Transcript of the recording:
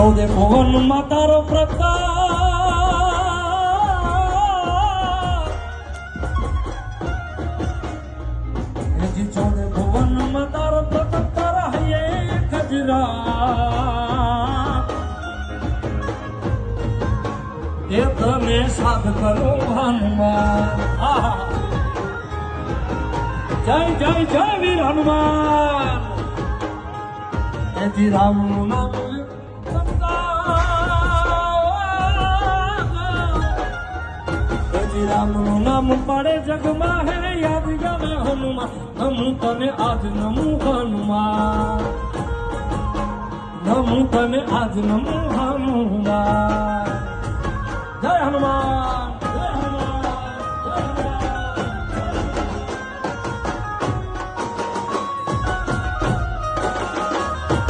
ચૌદે ભુવનમાં તારો પ્રતાપ, હજી ચૌદે ભુવનમાં તારો પ્રતાપ, તારા હૈયે ખજરા એ તને સાધ કરો હનુમાન. જય જય જય વીર હનુમાન. એથી રામનું નામ રામનું નામ પડે જગમાં હે યાદ ગમે હનુમાન. નમું તને આજ નમું હનુમાન, નમું તને આજ નમું હનુમાન. જય હનુમાન.